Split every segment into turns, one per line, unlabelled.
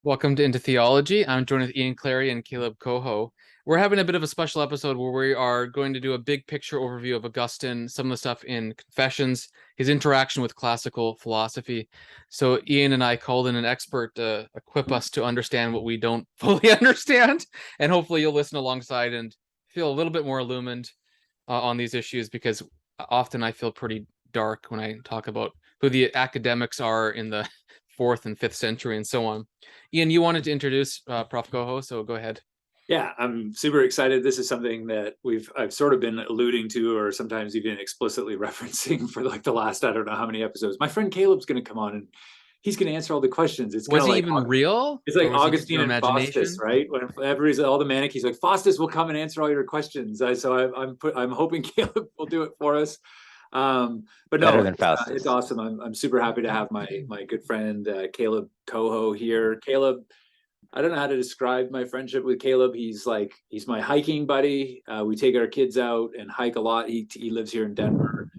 Welcome to Into Theology. I'm joined with Ian Clary and Caleb Cohoe. We're having a bit of a special episode where we are going to do a big picture overview of Augustine, some of the stuff in Confessions, his interaction with classical philosophy. So Ian and I called in an expert to equip us to understand what we don't fully understand, and hopefully you'll listen alongside and feel a little bit more illumined on these issues, because often I feel pretty dark when I talk about who the academics are in the fourth and fifth century and so on. Ian, you wanted to introduce Prof. Cohoe, so go ahead.
Yeah, I'm super excited. This is something that I've sort of been alluding to, or sometimes even explicitly referencing for like the last, I don't know how many episodes. My friend Caleb's going to come on and he's going to answer all the questions. It's kind
Was
of
he
like
even real,
it's like
or was he just
Augustine
your
and Faustus,
imagination?
right? When everybody's all the manic, he's like Faustus will come and answer all your questions. I'm hoping Caleb will do it for us. But
Better
no,
than
it's
Faustus.
awesome. I'm super happy to have my good friend Caleb Coho here. Caleb, I don't know how to describe my friendship with Caleb. He's my hiking buddy. We take our kids out and hike a lot. He lives here in Denver.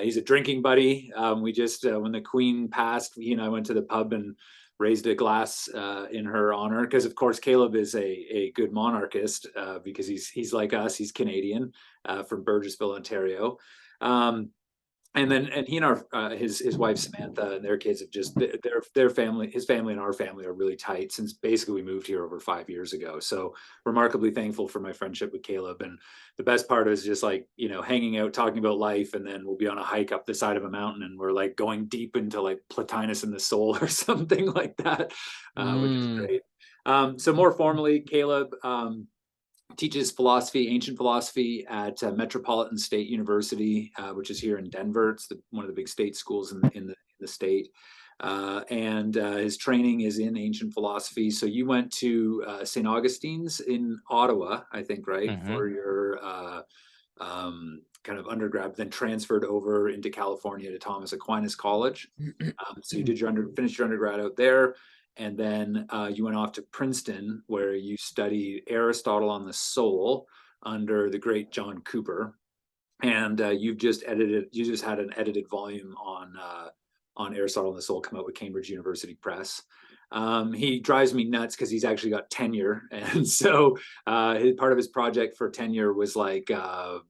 He's a drinking buddy. We just when the Queen passed, he and I went to the pub and raised a glass in her honor, because of course Caleb is a good monarchist, because he's like us. He's Canadian, from Burgessville, Ontario. Um, and he and our his wife Samantha and their kids have just their family, his family and our family are really tight since basically we moved here over 5 years ago. So remarkably thankful for my friendship with Caleb. And the best part is just like, hanging out, talking about life, and then we'll be on a hike up the side of a mountain and we're like going deep into like Plotinus and the soul or something like that, which is
Mm.
great. So more formally, Caleb teaches philosophy, ancient philosophy, at Metropolitan State University, which is here in Denver. It's one of the big state schools in the state. And his training is in ancient philosophy. So you went to St. Augustine's in Ottawa, I think, right,
Hmm.
for your kind of undergrad, then transferred over into California to Thomas Aquinas College. So you did finished your undergrad out there, and then you went off to Princeton, where you studied Aristotle on the soul under the great John Cooper. And you just had an edited volume on Aristotle on the soul come out with Cambridge University Press. He drives me nuts because he's actually got tenure, and so part of his project for tenure was like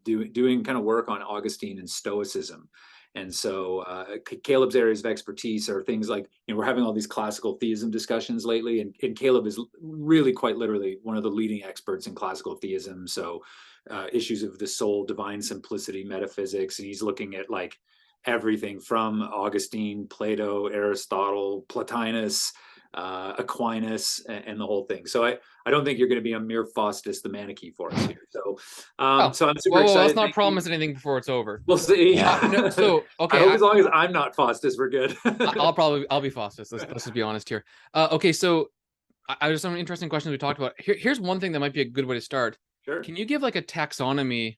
doing kind of work on Augustine and Stoicism. And so Caleb's areas of expertise are things like, we're having all these classical theism discussions lately, and Caleb is really quite literally one of the leading experts in classical theism. So issues of the soul, divine simplicity, metaphysics, and he's looking at like everything from Augustine, Plato, Aristotle, Plotinus, Aquinas, and the whole thing. So I don't think you're going to be a mere Faustus the Manichae for us here. So
Oh,
so I'm super
whoa, let's
excited.
not
Thank you.
promise anything before it's over.
We'll see.
Yeah.
No, so
I
okay,
hope as long as I'm not Faustus, we're good.
I'll be Faustus. Let's just be honest here. Okay, so there's some interesting questions we talked about. Here's one thing that might be a good way to start.
Sure.
Can you give like a taxonomy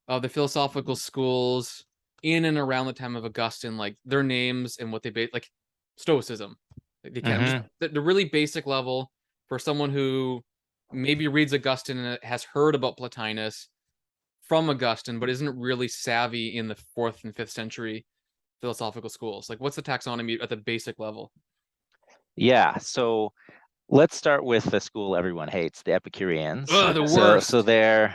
of the philosophical schools in and around the time of Augustine, like their names and what they base, like Stoicism? Like they can't just
Hmm.
the really basic level for someone who maybe reads Augustine and has heard about Plotinus from Augustine, but isn't really savvy in the fourth and fifth century philosophical schools. Like, what's the taxonomy at the basic level?
Yeah. So let's start with the school everyone hates, the Epicureans.
Ugh, the
So
worst.
they're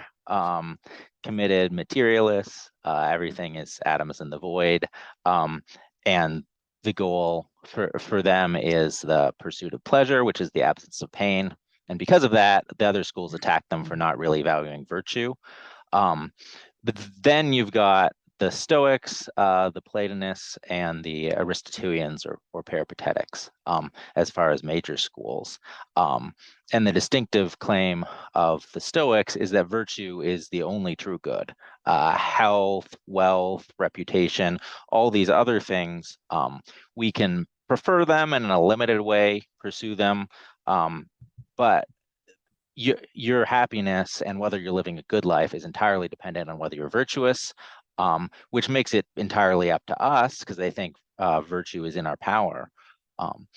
committed materialists. Everything is atoms in the void, and the goal for them is the pursuit of pleasure, which is the absence of pain. And because of that, the other schools attack them for not really valuing virtue. Um, but then you've got the Stoics, the Platonists, and the Aristotelians or Peripatetics, as far as major schools. And the distinctive claim of the Stoics is that virtue is the only true good. Health, wealth, reputation, all these other things, we can prefer them and in a limited way pursue them. But your happiness and whether you're living a good life is entirely dependent on whether you're virtuous, which makes it entirely up to us because they think virtue is in our power. Um,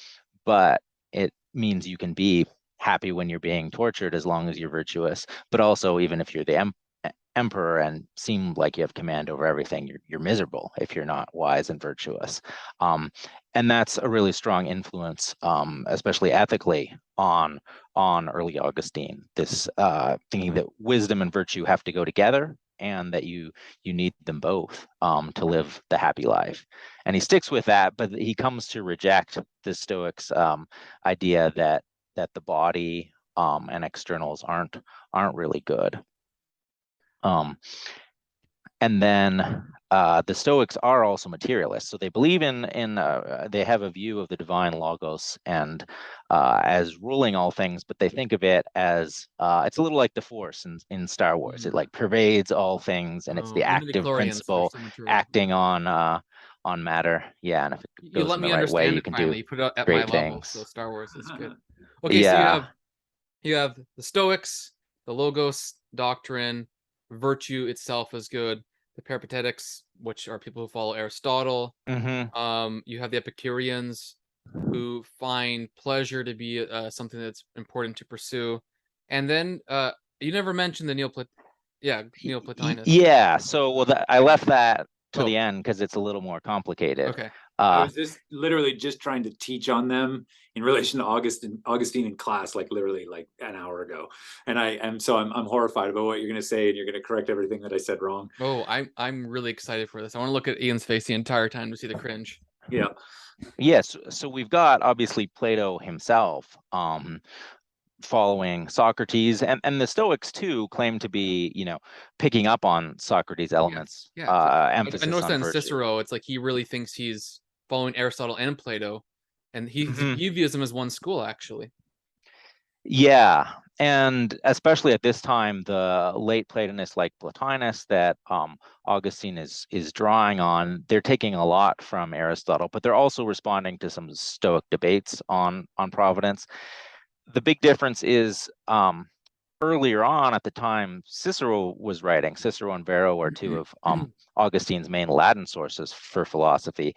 but it means you can be happy when you're being tortured as long as you're virtuous. But also, even if you're the emperor and seem like you have command over everything, you're miserable if you're not wise and virtuous. And that's a really strong influence, especially ethically, on early Augustine. This thinking that wisdom and virtue have to go together, and that you need them both to live the happy life. And he sticks with that, but he comes to reject the Stoics' idea that the body and externals aren't really good. And then the Stoics are also materialists, so they believe in they have a view of the divine logos and as ruling all things, but they think of it as it's a little like the Force in Star Wars. It like pervades all things, and it's the
The
active
midichlorians are
principle
so material.
acting on matter. Yeah, and if it
You
goes
let
in
me
the right way,
understand
you
it
can
finally.
do
You put it at my
great
level,
things.
so Star Wars is good. Okay, so
Yeah.
you have the Stoics, the Logos doctrine, virtue itself is good. The Peripatetics, which are people who follow Aristotle. You have the Epicureans, who find pleasure to be something that's important to pursue. And then you never mentioned the Neoplatonists.
Yeah, so I left that to the
Oh,
end because it's a little more complicated.
okay.
I
Uh,
was just literally just trying to teach on them in relation to Augustine in class, like literally like an hour ago. And I'm horrified about what you're going to say, and you're going to correct everything that I said wrong.
Oh, I'm really excited for this. I want to look at Ian's face the entire time to see the cringe.
Yeah.
yes, so we've got obviously Plato himself following Socrates, and the Stoics too claim to be, picking up on Socrates' elements,
Yeah. I
emphasis
noticed that
on
in
virtue.
Cicero, it's like he really thinks he's following Aristotle and Plato, and
Mhm.
he views them as one school, actually.
Yeah, and especially at this time, the late Platonists like Plotinus that Augustine is drawing on, they're taking a lot from Aristotle, but they're also responding to some Stoic debates on providence. The big difference is earlier on at the time Cicero was writing. Cicero and Varro are two of Augustine's main Latin sources for philosophy.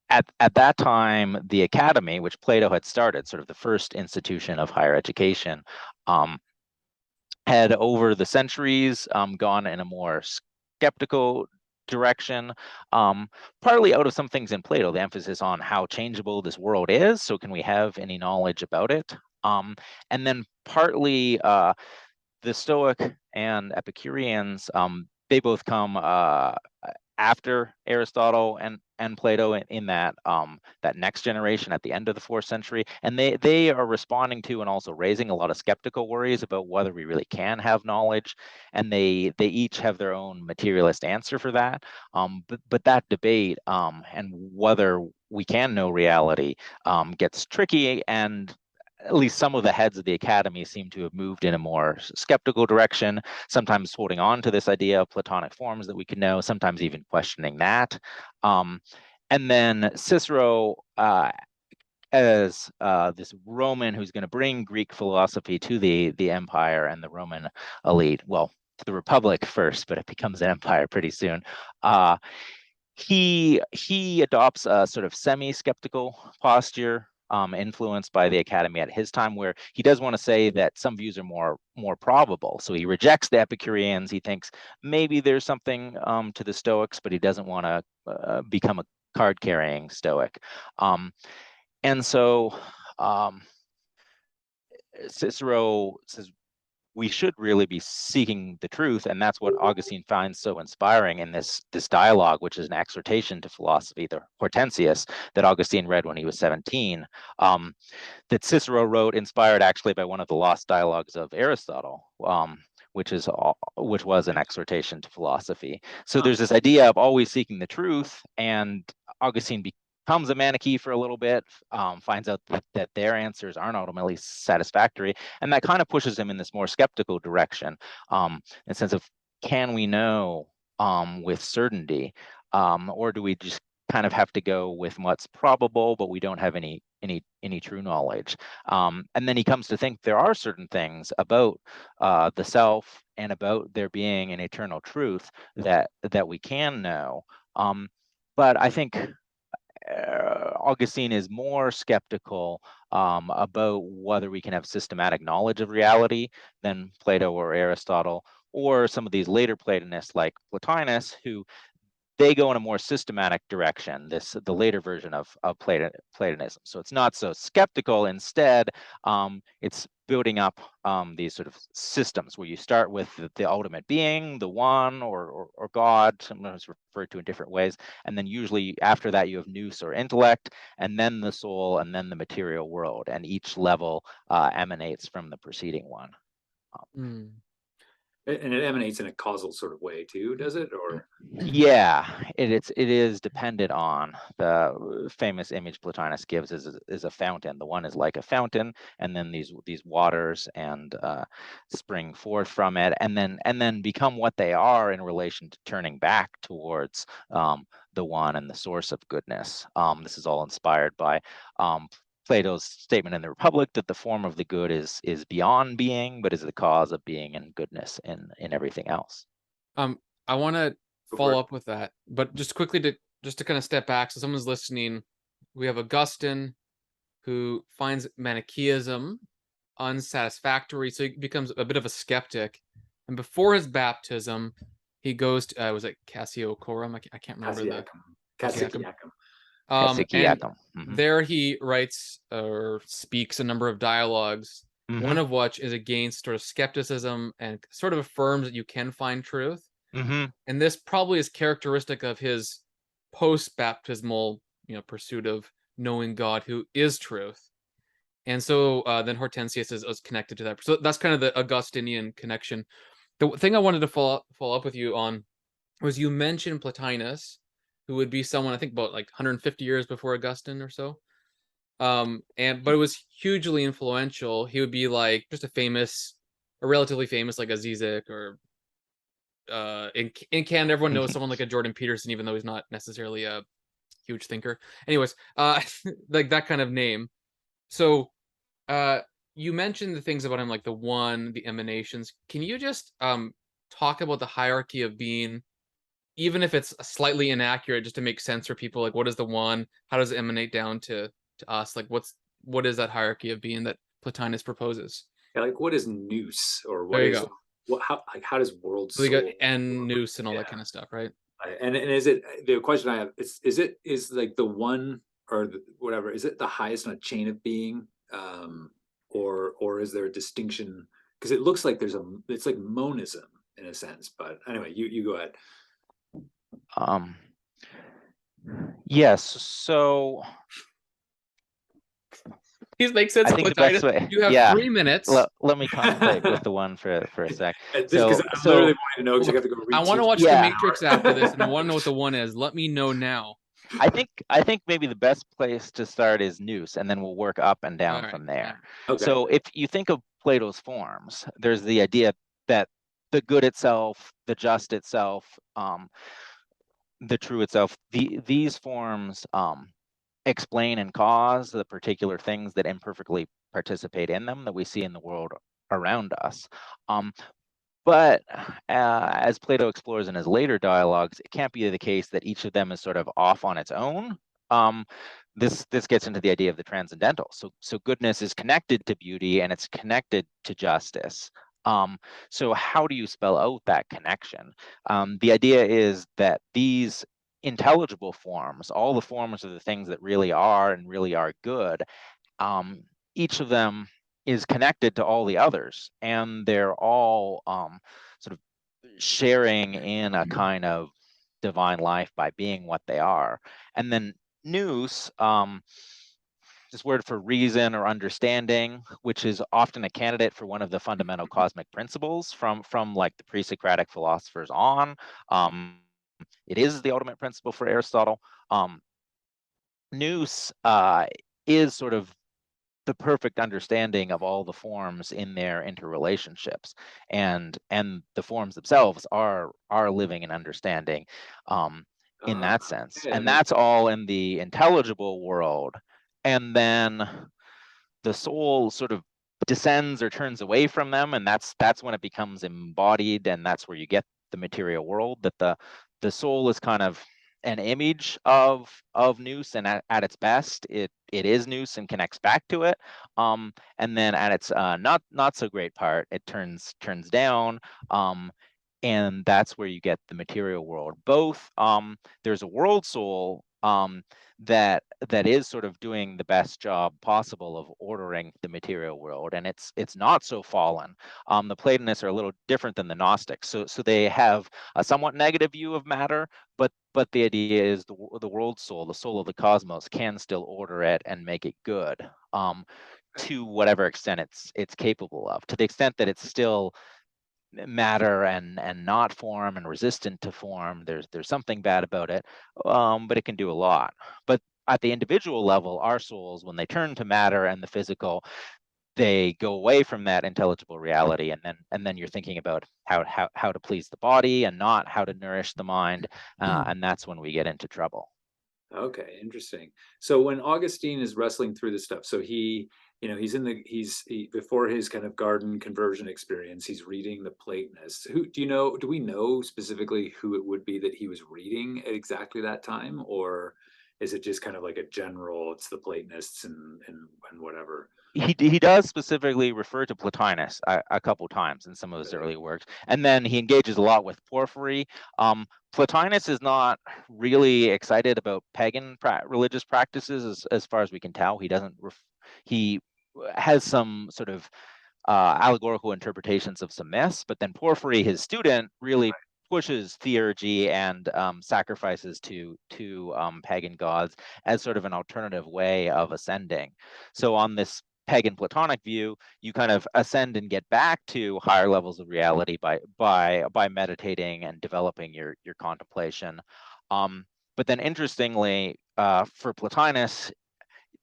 At that time, the academy, which Plato had started, sort of the first institution of higher education, had over the centuries gone in a more skeptical direction, partly out of some things in Plato, the emphasis on how changeable this world is. So, can we have any knowledge about it? And then partly the Stoic and Epicureans, they both come after Aristotle and Plato in that that next generation at the end of the 4th century, and they are responding to and also raising a lot of skeptical worries about whether we really can have knowledge, and they each have their own materialist answer for that. But that debate and whether we can know reality gets tricky, and at least some of the heads of the academy seem to have moved in a more skeptical direction, sometimes holding on to this idea of Platonic forms that we can know, sometimes even questioning that. And then Cicero, as this Roman who's going to bring Greek philosophy to the empire and the Roman elite, well, to the Republic first, but it becomes an empire pretty soon. He adopts a sort of semi-skeptical posture, influenced by the academy at his time, where he does want to say that some views are more probable. So he rejects the Epicureans. He thinks maybe there's something to the Stoics, but he doesn't want to become a card-carrying Stoic. And so Cicero says we should really be seeking the truth, and that's what Augustine finds so inspiring in this dialogue, which is an exhortation to philosophy, the Hortensius that Augustine read when he was 17, that Cicero wrote, inspired actually by one of the lost dialogues of Aristotle, which was an exhortation to philosophy. So there's this idea of always seeking the truth, and Augustine becomes a Manichae for a little bit, finds out that their answers aren't ultimately satisfactory, and that kind of pushes him in this more skeptical direction, in the sense of, can we know with certainty, or do we just kind of have to go with what's probable, but we don't have any true knowledge? And then he comes to think there are certain things about the self and about there being an eternal truth that we can know. But I think Augustine is more skeptical about whether we can have systematic knowledge of reality than Plato or Aristotle, or some of these later Platonists like Plotinus, who they go in a more systematic direction, the later version of Platonism. So it's not so skeptical. Instead, it's building up these sort of systems where you start with the ultimate being, the one, or God, sometimes referred to in different ways. And then usually after that, you have nous or intellect, and then the soul, and then the material world. And each level emanates from the preceding one.
Mm.
And it emanates in a causal sort of way too, does it? Or
Yeah, it is dependent on the famous image Plotinus gives is a fountain. The one is like a fountain, and then these waters and spring forth from it, and then become what they are in relation to turning back towards the one and the source of goodness. This is all inspired by Plato's statement in the Republic that the form of the good is beyond being, but is the cause of being and goodness in everything else.
I want to
Go for
follow
it.
up with that, but just quickly to kind of step back, so someone's listening. We have Augustine, who finds Manichaeism unsatisfactory, so he becomes a bit of a skeptic. And before his baptism, he goes to was it Cassiodorus? I can't remember the
Cassiodorus.
and
Hesychiacum.
there he writes or speaks a number of dialogues, one of which is against sort of skepticism and sort of affirms that you can find truth. And this probably is characteristic of his post-baptismal, pursuit of knowing God, who is truth. And so then Hortensius is connected to that. So that's kind of the Augustinian connection. The thing I wanted to follow up with you on was you mentioned Plotinus, who would be someone I think about like 150 years before Augustine or so. But it was hugely influential. He would be like just a relatively famous like a Zizek, or in Canada everyone knows someone like a Jordan Peterson, even though he's not necessarily a huge thinker. Anyways, like that kind of name. So you mentioned the things about him, like the one, the emanations. Can you just talk about the hierarchy of being, even if it's slightly inaccurate, just to make sense for people? Like, what is the one? How does it emanate down to us? Like, what is that hierarchy of being that Plotinus proposes?
Yeah, like what is nous, or what
There you
is
go.
how does world
So we got
soul
and
work?
nous and all that
Yeah.
kind of stuff, right?
And is it, the question I have is like the one, or whatever, is it the highest on a chain of being, or is there a distinction? Because it looks like it's like monism in a sense, but anyway, you go ahead.
Yes, so
These make sense,
I think the best
Plotinus.
way,
You have
yeah,
3 minutes.
let me contemplate with the one for a sec.
Because I'm literally wanting to know, because I have to go read.
I want to watch
Yeah.
The Matrix after this, and I want to know what the one is. Let me know now.
I think maybe the best place to start is nous, and then we'll work up and down from there.
Okay.
So if you think of Plato's forms, there's the idea that the good itself, the just itself, the true itself, these forms explain and cause the particular things that imperfectly participate in them that we see in the world around us. But as Plato explores in his later dialogues, it can't be the case that each of them is sort of off on its own. This gets into the idea of the transcendental. So goodness is connected to beauty, and it's connected to justice. So how do you spell out that connection? The idea is that these intelligible forms, all the forms of the things that really are and really are good, each of them is connected to all the others, and they're all sort of sharing in a kind of divine life by being what they are. And then nous, this word for reason or understanding, which is often a candidate for one of the fundamental cosmic principles from like the pre-Socratic philosophers on. It is the ultimate principle for Aristotle. Nous is sort of the perfect understanding of all the forms in their interrelationships, and the forms themselves are living and understanding in that sense.
Yeah,
And that's all in the intelligible world. And then the soul sort of descends or turns away from them, and that's when it becomes embodied, and that's where you get the material world, that the soul is kind of an image of nous, and at its best, it is nous and connects back to it. And then at its not so great part, it turns down. And that's where you get the material world. Both there's a world soul that is sort of doing the best job possible of ordering the material world, and it's not so fallen. The Platonists are a little different than the Gnostics, so they have a somewhat negative view of matter, but the idea is the world soul, the soul of the cosmos, can still order it and make it good, to whatever extent it's capable of. To the extent that it's still matter and not form and resistant to form, there's something bad about it, but it can do a lot. But at the individual level, our souls, when they turn to matter and the physical, they go away from that intelligible reality, and then you're thinking about how to please the body and not how to nourish the mind, and that's when we get into trouble.
Okay, interesting. So when Augustine is wrestling through this stuff, so he's before his kind of garden conversion experience, he's reading the Platonists. Do we know specifically who it would be that he was reading at exactly that time, or is it just kind of like a general, it's the Platonists and whatever?
He does specifically refer to Plotinus a couple times in some of his early works, and then he engages a lot with Porphyry. Plotinus is not really excited about pagan religious practices, as far as we can tell. He doesn't. He has some sort of allegorical interpretations of some myths, but then Porphyry, his student, really pushes theurgy and sacrifices to pagan gods as sort of an alternative way of ascending. So on this pagan Platonic view, you kind of ascend and get back to higher levels of reality by meditating and developing your contemplation. But then interestingly, for Plotinus,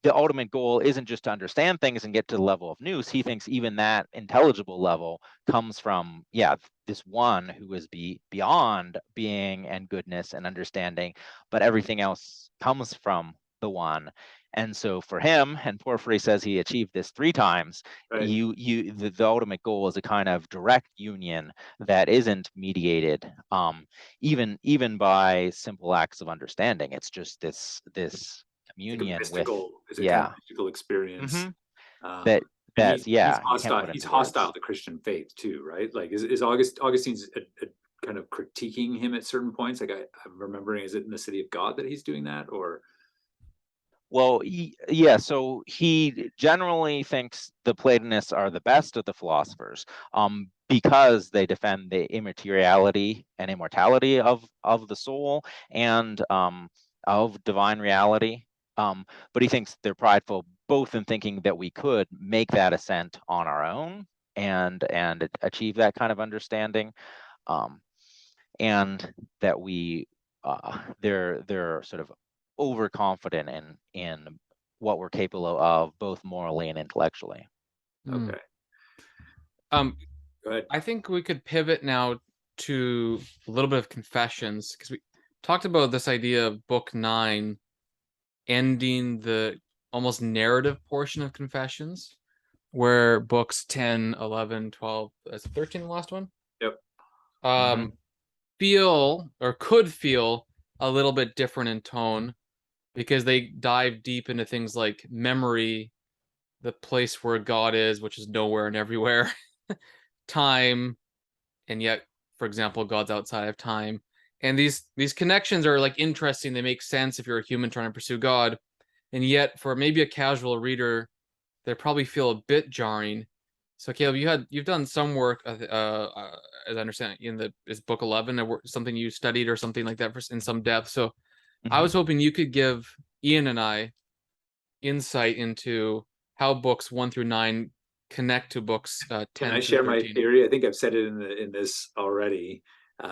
the ultimate goal isn't just to understand things and get to the level of nous. He thinks even that intelligible level comes from, this one who is beyond being and goodness and understanding, but everything else comes from the one. And so for him, and Porphyry says he achieved this 3 times,
Right.
The ultimate goal is a kind of direct union that isn't mediated, even by simple acts of understanding. It's just this communion
it's like
with,
kind of mystical experience.
that
And
he's
hostile to Christian faith too, right? Like is Augustine's a kind of critiquing him at certain points? Like I'm remembering, is it in the City of God that he's doing that, or?
Well, so he generally thinks the Platonists are the best of the philosophers, because they defend the immateriality and immortality of the soul and of divine reality. But he thinks they're prideful, both in thinking that we could make that ascent on our own and achieve that kind of understanding, and that they're sort of overconfident in what we're capable of, both morally and intellectually.
Okay.
Go
ahead.
I think we could pivot now to a little bit of Confessions, because we talked about this idea of book 9 ending the almost narrative portion of Confessions, where books 10, 11, 12, 13 the last one?
Yep.
Feel, or could feel, a little bit different in tone, because they dive deep into things like memory, the place where God is, which is nowhere and everywhere, time, and yet, for example, God's outside of time. And these connections are like interesting. They make sense if you're a human trying to pursue God, and yet for maybe a casual reader, they probably feel a bit jarring. So Caleb, you've done some work, as I understand, is book 11 something you studied or something like that in some depth. So I was hoping you could give Ian and I insight into how books 1 through 9 connect to books 10
Can I
through
share
13.
my theory? I think I've said it in this already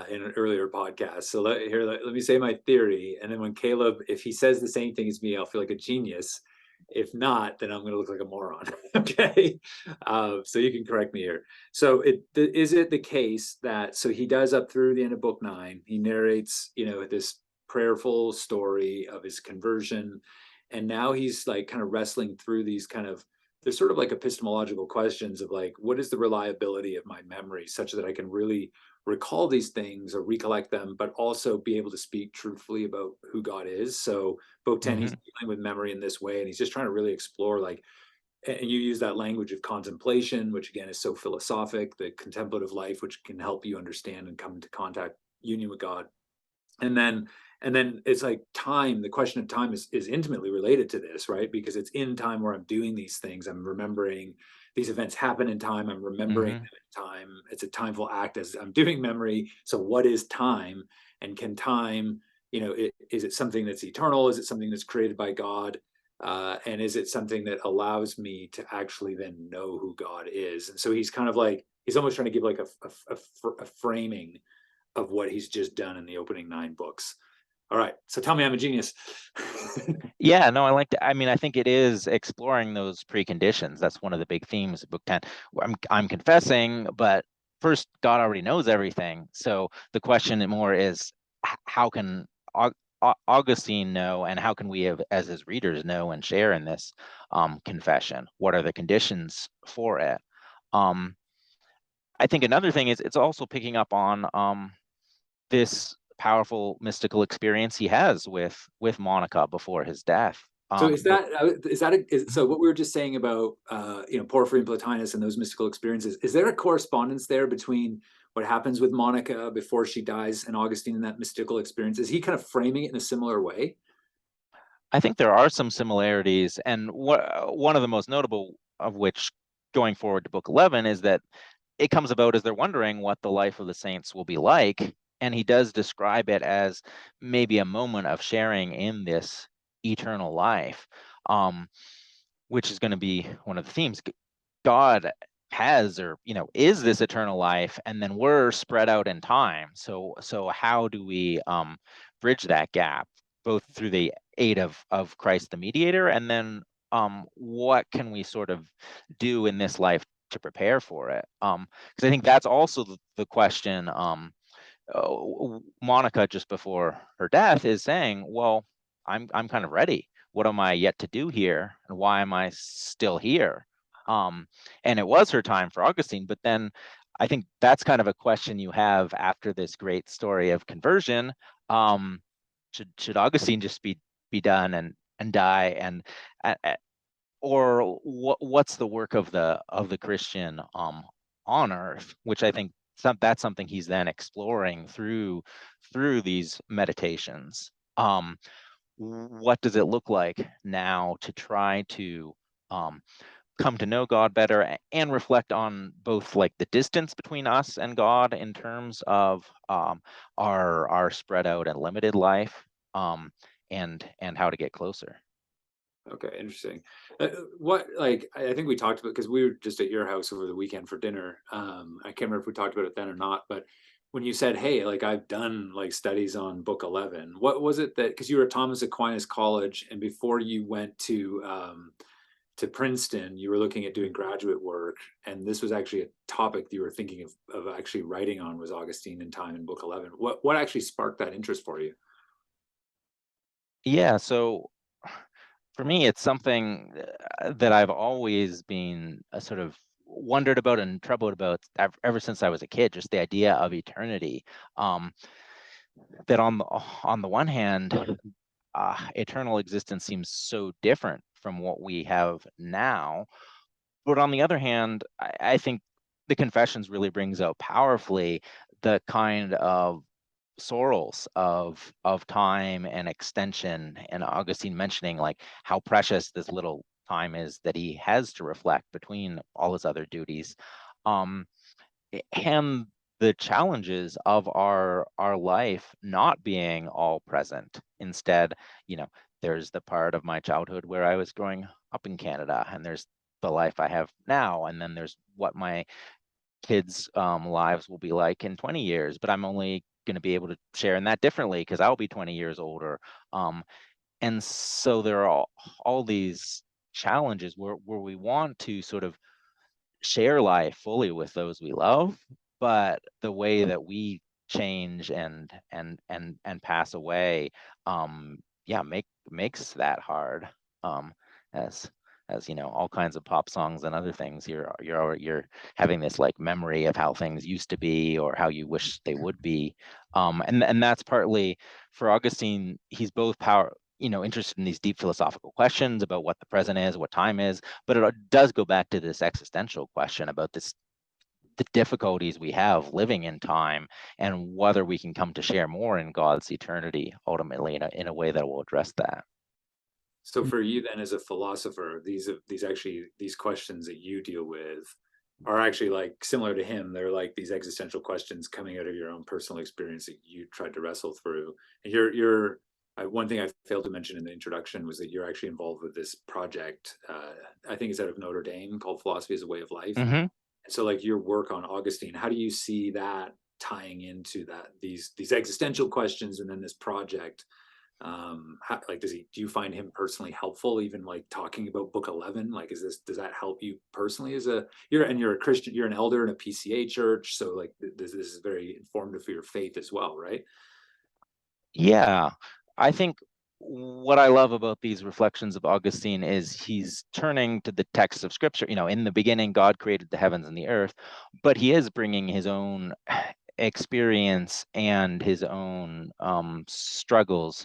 in an earlier podcast. So let me say my theory, and then when Caleb, if he says the same thing as me, I'll feel like a genius. If not, then I'm going to look like a moron. Okay, so you can correct me here. So is it the case that he does up through the end of book 9, he narrates this prayerful story of his conversion, and now he's like kind of wrestling through these kind of, there's sort of like epistemological questions of like, what is the reliability of my memory such that I can really recall these things or recollect them, but also be able to speak truthfully about who God is. So Book 10, he's dealing with memory in this way, and he's just trying to really explore, like, and you use that language of contemplation, which again is so philosophic, the contemplative life, which can help you understand and come into contact, union with God. And then it's like time, the question of time is intimately related to this, right? Because it's in time where I'm doing these things, I'm remembering these events happen in time, I'm remembering them in time. It's a timeful act as I'm doing memory. So what is time? And can time, is it something that's eternal? Is it something that's created by God? And is it something that allows me to actually then know who God is? And so he's kind of like, he's almost trying to give like a framing of what he's just done in the opening 9 books. All right, so tell me I'm a genius.
Yeah, no, I like that. I mean, I think it is exploring those preconditions. That's one of the big themes of Book 10. I'm confessing, but first, God already knows everything. So the question more is, how can Augustine know, and how can we, have, as his readers, know and share in this confession? What are the conditions for it? I think another thing is it's also picking up on this powerful mystical experience he has with Monica before his death.
So so what we were just saying about Porphyry and Plotinus and those mystical experiences, is there a correspondence there between what happens with Monica before she dies and Augustine in that mystical experience? Is he kind of framing it in a similar way?
I think there are some similarities, and one of the most notable of which, going forward to Book 11, is that it comes about as they're wondering what the life of the saints will be like, and he does describe it as maybe a moment of sharing in this eternal life, which is going to be one of the themes. God has, or is this eternal life, and then we're spread out in time. So how do we bridge that gap, both through the aid of Christ the mediator, and then what can we sort of do in this life to prepare for it? Because I think that's also the question. Monica, just before her death, is saying, well, I'm kind of ready. What am I yet to do here, and why am I still here? And it was her time for Augustine, but then I think that's kind of a question you have after this great story of conversion. Should Augustine just be done and die, and or what's the work of the Christian on earth, which I think that's something he's then exploring through these meditations. What does it look like now to try to come to know God better, and reflect on both like the distance between us and God in terms of our spread out and limited life, and how to get closer.
Okay, interesting. I think we talked about, because we were just at your house over the weekend for dinner. I can't remember if we talked about it then or not, but when you said, hey, like I've done like studies on book 11, what was it that, because you were at Thomas Aquinas College, and before you went to Princeton, you were looking at doing graduate work, and this was actually a topic you were thinking of actually writing on, was Augustine and time in book 11. What actually sparked that interest for you?
Yeah, so for me, it's something that I've always been sort of wondered about and troubled about ever since I was a kid. Just the idea of eternity. That on the one hand, eternal existence seems so different from what we have now, but on the other hand, I think the Confessions really brings out powerfully the kind of sorrows of time and extension, and Augustine mentioning like how precious this little time is that he has to reflect between all his other duties, um and the challenges of our life not being all present. Instead, there's the part of my childhood where I was growing up in Canada, and there's the life I have now, and then there's what my kids' lives will be like in 20 years, but I'm only going to be able to share in that differently because I'll be 20 years older. And so there are all these challenges where we want to sort of share life fully with those we love, but the way that we change and pass away, yeah, makes that hard. As as all kinds of pop songs and other things. You're having this like memory of how things used to be or how you wish they would be. And that's partly for Augustine. He's both interested in these deep philosophical questions about what the present is, what time is, but it does go back to this existential question about the difficulties we have living in time and whether we can come to share more in God's eternity ultimately in a way that will address that.
So for you then, as a philosopher, these questions that you deal with are actually like similar to him. They're like these existential questions coming out of your own personal experience that you tried to wrestle through. And you're one thing I failed to mention in the introduction was that you're actually involved with this project. I think it's out of Notre Dame called Philosophy as a Way of Life.
Mm-hmm.
So like your work on Augustine, how do you see that tying into these existential questions and then this project? Do you find him personally helpful, even like talking about book 11? Like, does that help you personally you're a Christian, you're an elder in a PCA church, so like this is very informative for your faith as well, right?
Yeah, I think what I love about these reflections of Augustine is he's turning to the text of Scripture. In the beginning, God created the heavens and the earth, but he is bringing his own experience and his own struggles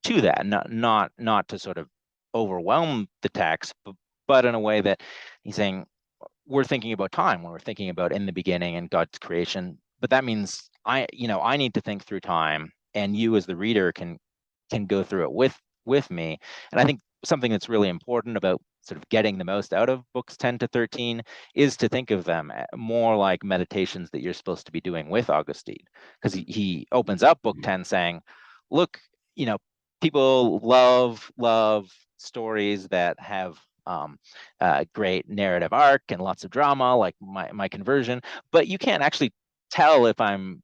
to that, not to sort of overwhelm the text, but in a way that he's saying we're thinking about time when we're thinking about in the beginning and God's creation, but that means I need to think through time, and you as the reader can go through it with me. And I think something that's really important about sort of getting the most out of books 10 to 13 is to think of them more like meditations that you're supposed to be doing with Augustine, because he opens up book 10 saying, look, people love stories that have a great narrative arc and lots of drama, like my conversion, but you can't actually tell if I'm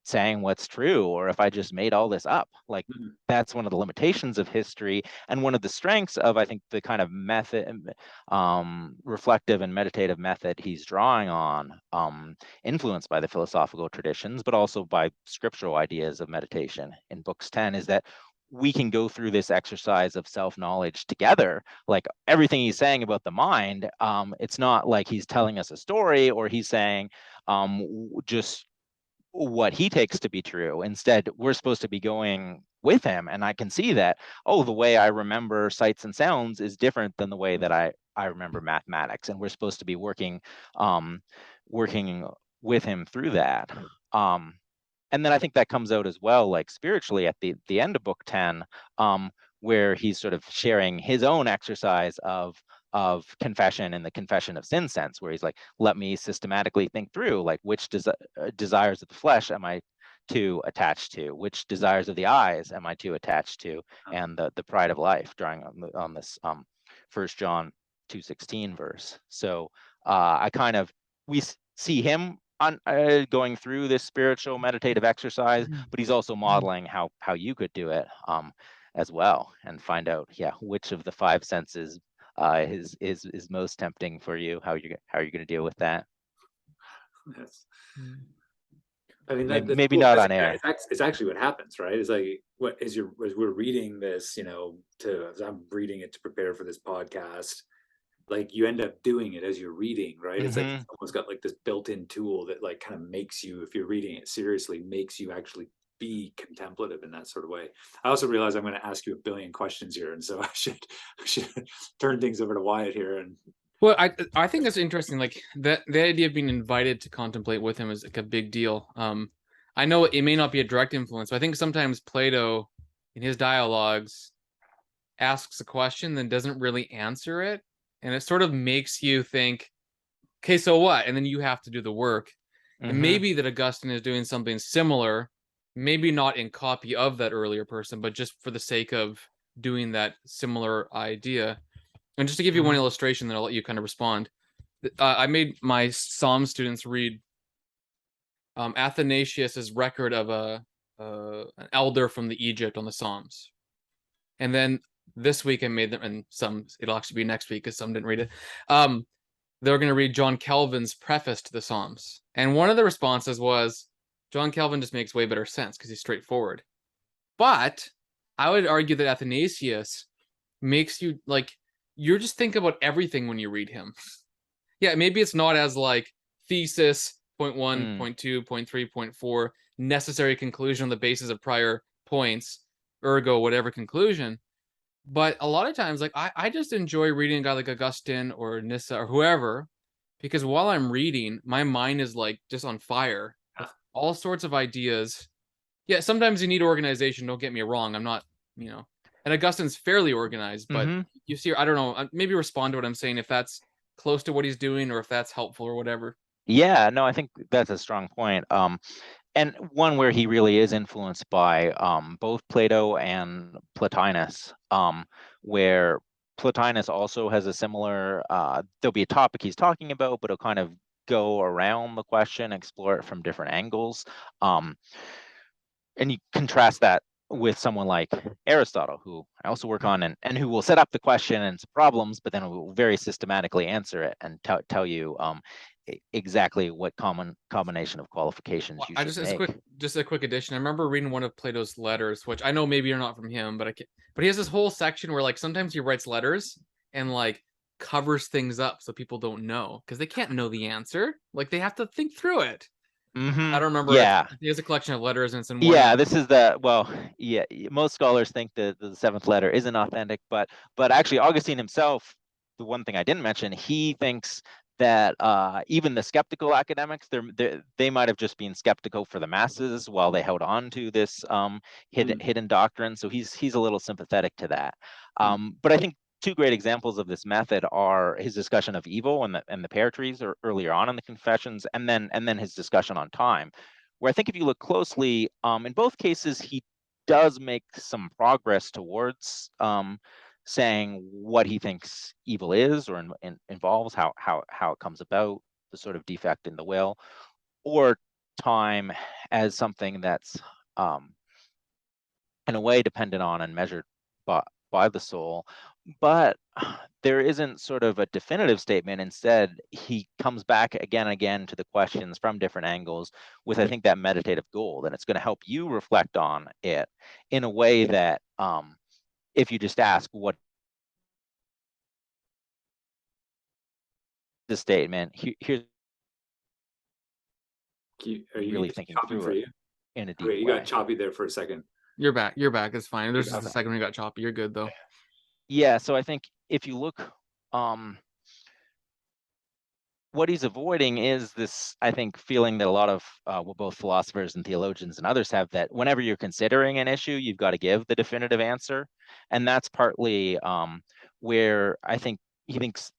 saying what's true or if I just made all this up. Like, that's one of the limitations of history, and one of the strengths of, I think, the kind of method, reflective and meditative method he's drawing on, influenced by the philosophical traditions, but also by scriptural ideas of meditation in books 10, is that we can go through this exercise of self-knowledge together. Like, everything he's saying about the mind, it's not like he's telling us a story or he's saying just what he takes to be true. Instead, we're supposed to be going with him. And I can see that, the way I remember sights and sounds is different than the way that I remember mathematics. And we're supposed to be working with him through that. And then I think that comes out as well, like spiritually at the end of book 10, where he's sort of sharing his own exercise of confession in the confession of sin sense, where he's like, let me systematically think through, like, which desires of the flesh am I too attached to, which desires of the eyes am I too attached to, and the pride of life, drawing on this 1 John 2:16 verse. So we see him going through this spiritual meditative exercise, but he's also modeling how you could do it as well, and find out which of the 5 senses is most tempting for you, how you're going to deal with that.
Yes. I mean,
maybe
cool,
not on air.
It's actually what happens, right? It's like, as we're reading this, as I'm reading it to prepare for this podcast, like, you end up doing it as you're reading, right? It's like it's almost got like this built-in tool that like kind of makes you, if you're reading it seriously, makes you actually be contemplative in that sort of way. I also realize I'm going to ask you a billion questions here, and so I should turn things over to Wyatt here. And
well, I think that's interesting. Like, the idea of being invited to contemplate with him is like a big deal. I know it may not be a direct influence, but I think sometimes Plato, in his dialogues, asks a question then doesn't really answer it, and it sort of makes you think, okay, so what? And then you have to do the work. And maybe that Augustine is doing something similar, maybe not in copy of that earlier person, but just for the sake of doing that similar idea. And just to give you one illustration, then I'll let you kind of respond. I made my Psalm students read Athanasius's record of an elder from the Egypt on the Psalms. And then this week I made them, and it'll actually be next week because some didn't read it. They're going to read John Calvin's preface to the Psalms. And one of the responses was, John Calvin just makes way better sense because he's straightforward. But I would argue that Athanasius makes you, like, you're just thinking about everything when you read him. Yeah, maybe it's not as like thesis, point 1, point 2, point 3, point 4, necessary conclusion on the basis of prior points, ergo whatever conclusion. But a lot of times, like I just enjoy reading a guy like Augustine or Nissa or whoever, because while I'm reading, my mind is like just on fire. All sorts of ideas. Yeah, sometimes you need organization, don't get me wrong. I'm not, and Augustine's fairly organized, but you see, I don't know, maybe respond to what I'm saying if that's close to what he's doing or if that's helpful or whatever.
Yeah, no, I think that's a strong point. And one where he really is influenced by both Plato and Plotinus, where Plotinus also has a similar, there'll be a topic he's talking about, but he'll kind of go around the question, explore it from different angles. And you contrast that with someone like Aristotle, who I also work on, and who will set up the question and its problems, but then will very systematically answer it and tell you exactly what combination of qualifications you should make.
Just a quick addition. I remember reading one of Plato's letters, which I know maybe you're not from him, but but he has this whole section where like sometimes he writes letters and like covers things up so people don't know because they can't know the answer. Like they have to think through it. I don't remember.
Yeah,
he has a collection of letters and it's in one.
Yeah, this is yeah. Most scholars think that the seventh letter isn't authentic, but actually Augustine himself, the one thing I didn't mention, he thinks that even the skeptical academics, they might have just been skeptical for the masses while they held on to this hidden doctrine. So he's a little sympathetic to that. But I think two great examples of this method are his discussion of evil and the pear trees earlier on in the Confessions, and then his discussion on time, where I think if you look closely, in both cases, he does make some progress towards saying what he thinks evil is or involves, how it comes about, the sort of defect in the will, or time as something that's in a way dependent on and measured by the soul. But there isn't sort of a definitive statement. Instead, he comes back again and again to the questions from different angles with, I think, that meditative goal. And it's going to help you reflect on it in a way that if you just ask what the statement, here's really thinking through it in a deep way.
You got choppy there for a second.
You're back. It's fine. There's just a second when you got choppy. You're good though.
Yeah, so I think if you look, what he's avoiding is this, I think, feeling that a lot of both philosophers and theologians and others have, that whenever you're considering an issue, you've got to give the definitive answer. And that's partly where I think he thinks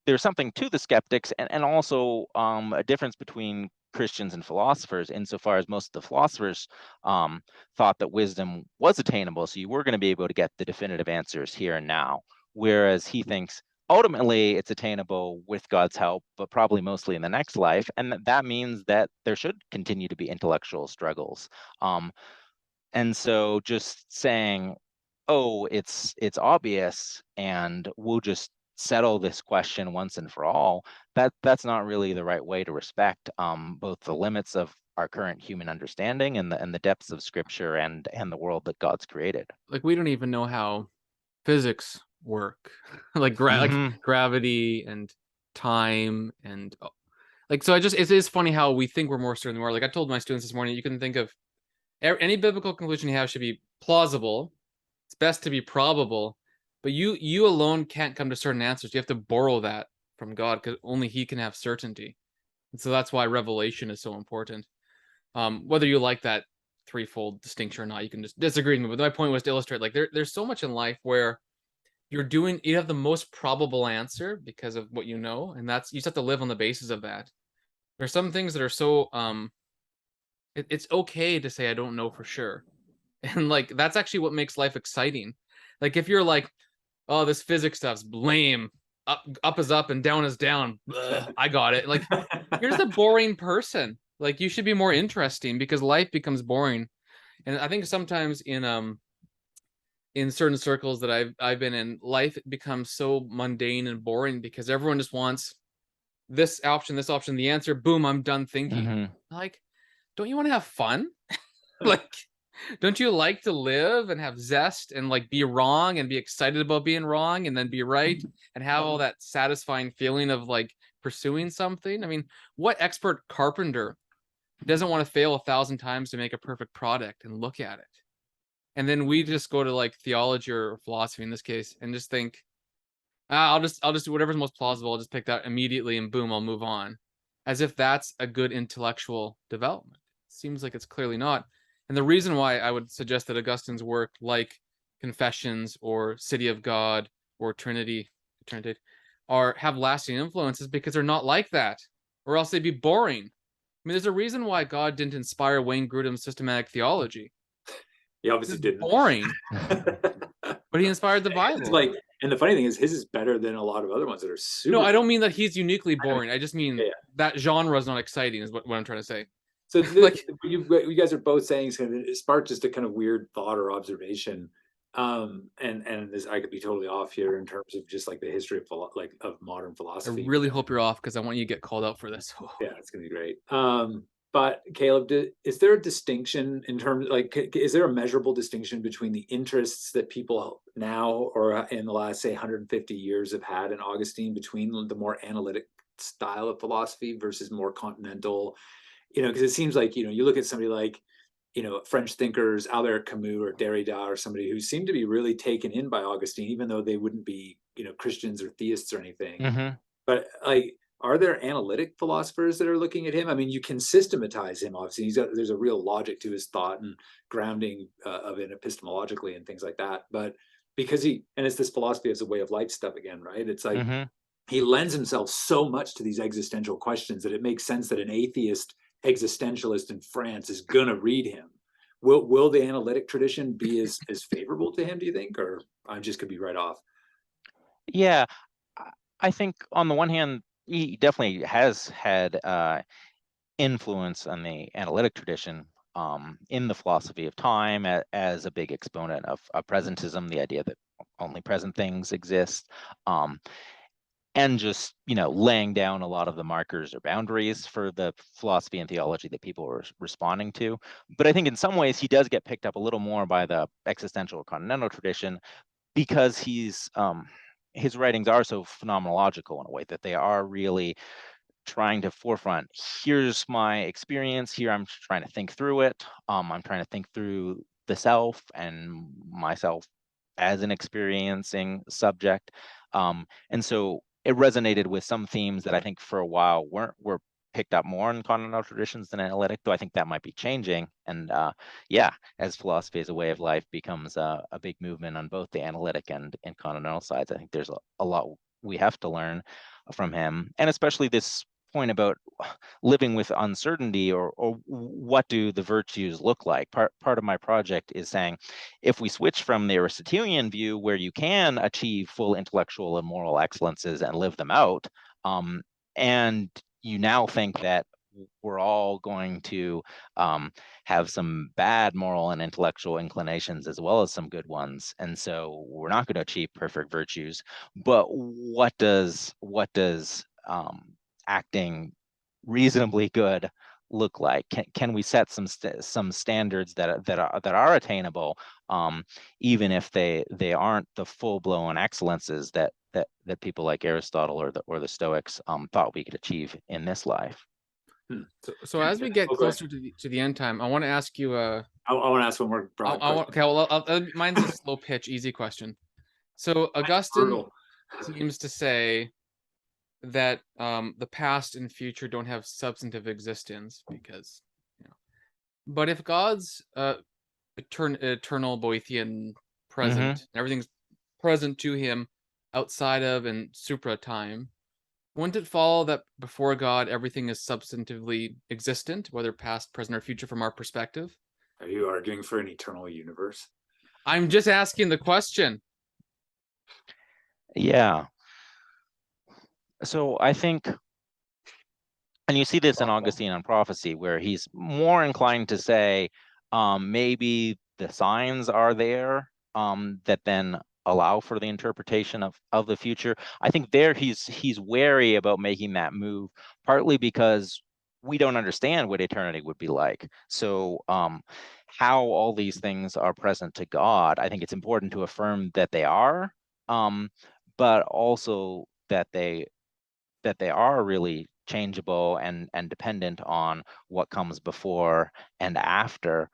there's something to the skeptics, and also a difference between Christians and philosophers, insofar as most of the philosophers thought that wisdom was attainable, so you were going to be able to get the definitive answers here and now, whereas he thinks ultimately it's attainable with God's help, but probably mostly in the next life, and that means that there should continue to be intellectual struggles. And so just saying, oh, it's obvious and we'll just settle this question once and for all, that's not really the right way to respect both the limits of our current human understanding and the depths of Scripture and the world that God's created.
Like we don't even know how physics work, like gravity and time and like, so it is funny how we think we're more certain than we are. Like I told my students this morning, you can think of any biblical conclusion you have should be plausible. It's best to be probable. But you alone can't come to certain answers. You have to borrow that from God because only He can have certainty. And so that's why revelation is so important. Whether you like that threefold distinction or not, you can just disagree with me. But my point was to illustrate, like there's so much in life where you have the most probable answer because of what you know, and that's, you just have to live on the basis of that. There's some things that are so it's okay to say I don't know for sure, and like that's actually what makes life exciting. Like if you're like, oh, this physics stuff's lame. Up is up and down is down. Blah, I got it. Like, you're just a boring person. Like, you should be more interesting because life becomes boring. And I think sometimes in certain circles that I've been in, life becomes so mundane and boring because everyone just wants this option, the answer. Boom, I'm done thinking. Like, don't you want to have fun? Like, Don't you like to live and have zest and like be wrong and be excited about being wrong and then be right and have all that satisfying feeling of like pursuing something? I mean, what expert carpenter doesn't want to fail 1,000 times to make a perfect product and look at it? And then we just go to like theology or philosophy in this case and just think, I'll just do whatever's most plausible. I'll just pick that immediately and boom, I'll move on. As if that's a good intellectual development. Seems like it's clearly not. And the reason why I would suggest that Augustine's work, like Confessions or City of God or Trinity, have lasting influence is because they're not like that, or else they'd be boring. I mean, there's a reason why God didn't inspire Wayne Grudem's systematic theology.
He obviously didn't.
Boring, but he inspired the Bible.
It's like, and the funny thing is, his is better than a lot of other ones that are super.
No, I don't mean that he's uniquely boring. I just mean that genre is not exciting, is what I'm trying to say.
So like you guys are both saying it sparked just a kind of weird thought or observation. And this, I could be totally off here in terms of just like the history of modern philosophy.
I really hope you're off, because I want you to get called out for this.
Yeah, it's gonna be great. But Caleb, is there a distinction in terms, like, is there a measurable distinction between the interests that people now or in the last, say, 150 years have had in Augustine, between the more analytic style of philosophy versus more continental? Because it seems like, you look at somebody like, French thinkers, Albert Camus or Derrida, or somebody who seem to be really taken in by Augustine, even though they wouldn't be, Christians or theists or anything.
Mm-hmm.
But like, are there analytic philosophers that are looking at him? I mean, you can systematize him. Obviously, there's a real logic to his thought and grounding of it epistemologically and things like that. But because and it's this philosophy as a way of life stuff again, right? It's like he lends himself so much to these existential questions that it makes sense that an atheist existentialist in France is gonna read him. Will the analytic tradition be as favorable to him, do you think, or I just could be right off?
Yeah, I think on the one hand, he definitely has had influence on the analytic tradition in the philosophy of time as a big exponent of presentism, the idea that only present things exist, and just laying down a lot of the markers or boundaries for the philosophy and theology that people were responding to. But I think in some ways he does get picked up a little more by the existential or continental tradition, because his writings are so phenomenological in a way that they are really trying to forefront, here's my experience, here I'm trying to think through it, I'm trying to think through the self and myself as an experiencing subject, and so it resonated with some themes that I think for a while were picked up more in continental traditions than analytic, though I think that might be changing. And as philosophy as a way of life becomes a big movement on both the analytic and continental sides, I think there's a lot we have to learn from him, and especially this point about living with uncertainty, or what do the virtues look like. Part of my project is saying, if we switch from the Aristotelian view, where you can achieve full intellectual and moral excellences and live them out, and you now think that we're all going to have some bad moral and intellectual inclinations as well as some good ones, and so we're not going to achieve perfect virtues. But what does acting reasonably good look like? Can we set some standards that are attainable, even if they aren't the full-blown excellences that people like Aristotle or the Stoics thought we could achieve in this life?
So as we get closer to the end time, I want to ask you
I want to ask one more broad question.
Okay, well, mine's a slow pitch, easy question. So Augustine seems to say that the past and future don't have substantive existence, because but if God's eternal Boethian present, everything's present to him outside of and supra time, wouldn't it follow that before God everything is substantively existent, whether past, present, or future from our perspective?
Are you arguing for an eternal universe?
I'm just asking the question.
Yeah. So I think, and you see this in Augustine on prophecy, where he's more inclined to say maybe the signs are there that then allow for the interpretation of the future. I think there he's wary about making that move, partly because we don't understand what eternity would be like. So how all these things are present to God, I think it's important to affirm that they are, but also that they are really changeable and dependent on what comes before and after.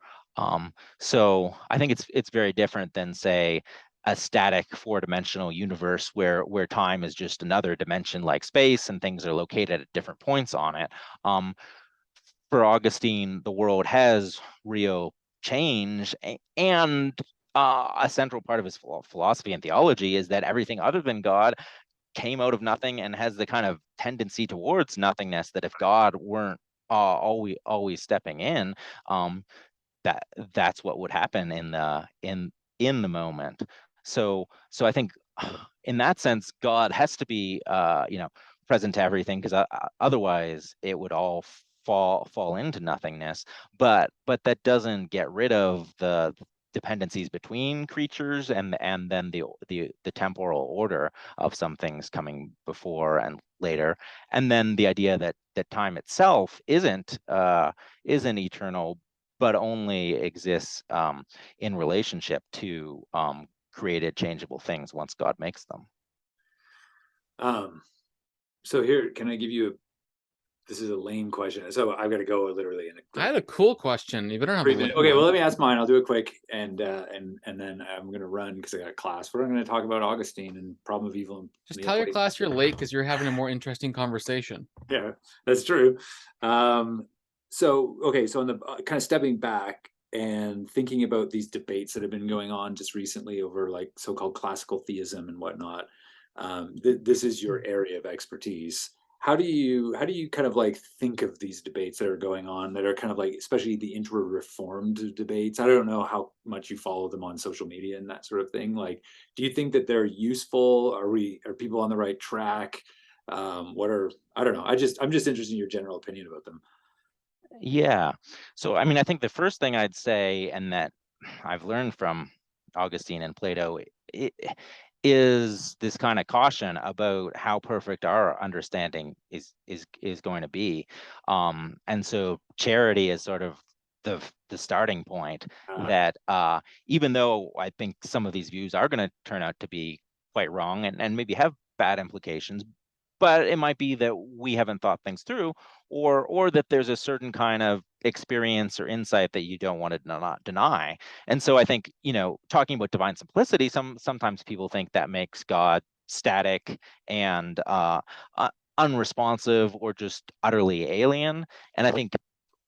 So I think it's very different than, say, a static four-dimensional universe where time is just another dimension like space and things are located at different points on it. For Augustine, the world has real change, and a central part of his philosophy and theology is that everything other than God came out of nothing and has the kind of tendency towards nothingness, that if God weren't always stepping in, that's what would happen in the moment. So I think in that sense, God has to be present to everything, because otherwise it would all fall into nothingness. But that doesn't get rid of the dependencies between creatures and then the temporal order of some things coming before and later, and then the idea that time itself isn't eternal, but only exists in relationship to created changeable things once God makes them.
So here, can I give you this is a lame question. So I've got to go literally in
I had a cool question. You better have a lame
Okay, well,
one.
let me ask mine. I'll do it quick, and then I'm going to run because I got class. But I'm going to talk about Augustine and problem of evil. And
Just tell your class you're late because you're having a more interesting conversation.
Yeah, that's true. So okay, so on the kind of stepping back and thinking about these debates that have been going on just recently over like so-called classical theism and whatnot. This is your area of expertise. How do you kind of like think of these debates that are going on, that are kind of like, especially the intra-reformed debates? I don't know how much you follow them on social media and that sort of thing. Like, do you think that they're useful? Are people on the right track? I don't know. I'm just interested in your general opinion about them.
Yeah. So I mean, I think the first thing I'd say, and that I've learned from Augustine and Plato, is this kind of caution about how perfect our understanding is going to be. And so charity is sort of the starting point, that even though I think some of these views are going to turn out to be quite wrong and maybe have bad implications, but it might be that we haven't thought things through, or that there's a certain kind of experience or insight that you don't want to not deny. And so I think, talking about divine simplicity, sometimes people think that makes God static and unresponsive or just utterly alien. And I think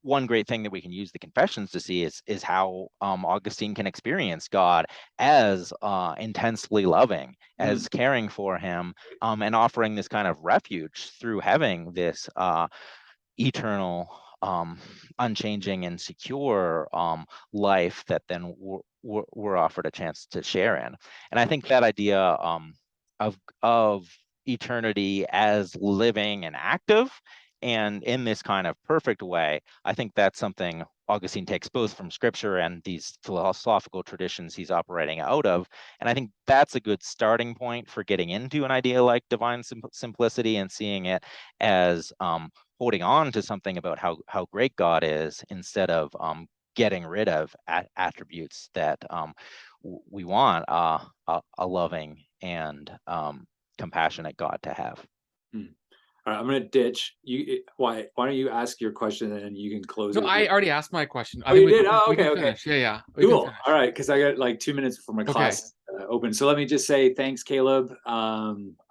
one great thing that we can use the Confessions to see is how Augustine can experience God as intensely loving, as caring for him, and offering this kind of refuge through having this eternal, unchanging and secure life that then we're offered a chance to share in. And I think that idea of eternity as living and active, and in this kind of perfect way, I think that's something Augustine takes both from scripture and these philosophical traditions he's operating out of. And I think that's a good starting point for getting into an idea like divine simplicity and seeing it as holding on to something about how great God is, instead of getting rid of attributes that we want a loving and compassionate God to have.
All right, I'm going to ditch you. Why don't you ask your question and then you can close it?
No, I already asked my question.
Oh, you did? Oh, okay,
okay. Yeah.
Cool. All right, because I got like 2 minutes before my class open. So let me just say thanks, Caleb.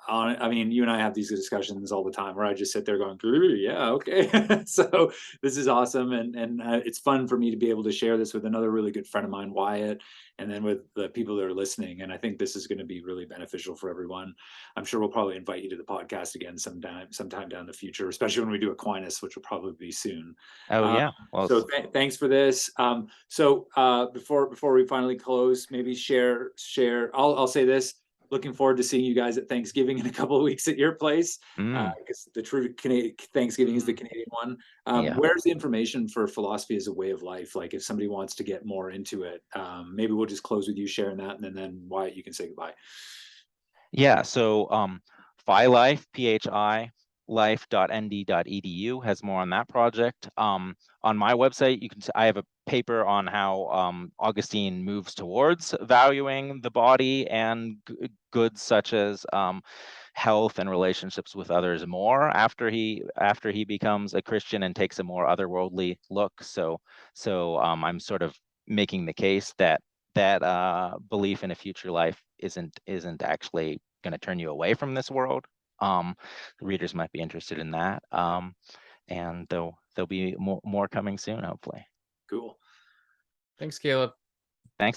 I mean, you and I have these discussions all the time where I just sit there going, yeah, okay. So this is awesome, and it's fun for me to be able to share this with another really good friend of mine, Wyatt, and then with the people that are listening. And I think this is going to be really beneficial for everyone. I'm sure we'll probably invite you to the podcast again sometime down the future, especially when we do Aquinas, which will probably be soon.
Oh yeah. Well,
so thanks for this. Before we finally close, maybe share. I'll say this. Looking forward to seeing you guys at Thanksgiving in a couple of weeks at your place, because the true Canadian Thanksgiving is the Canadian one. Where's the information for philosophy as a way of life? Like if somebody wants to get more into it, maybe we'll just close with you sharing that, and then Wyatt, you can say goodbye.
Yeah. So Phi Life, PHI life.nd.edu has more on that project. On my website, I have a paper on how Augustine moves towards valuing the body and goods such as health and relationships with others more after he becomes a Christian and takes a more otherworldly look. So I'm sort of making the case that belief in a future life isn't actually going to turn you away from this world. Readers might be interested in that. And there'll be more coming soon, hopefully.
Cool.
Thanks, Caleb.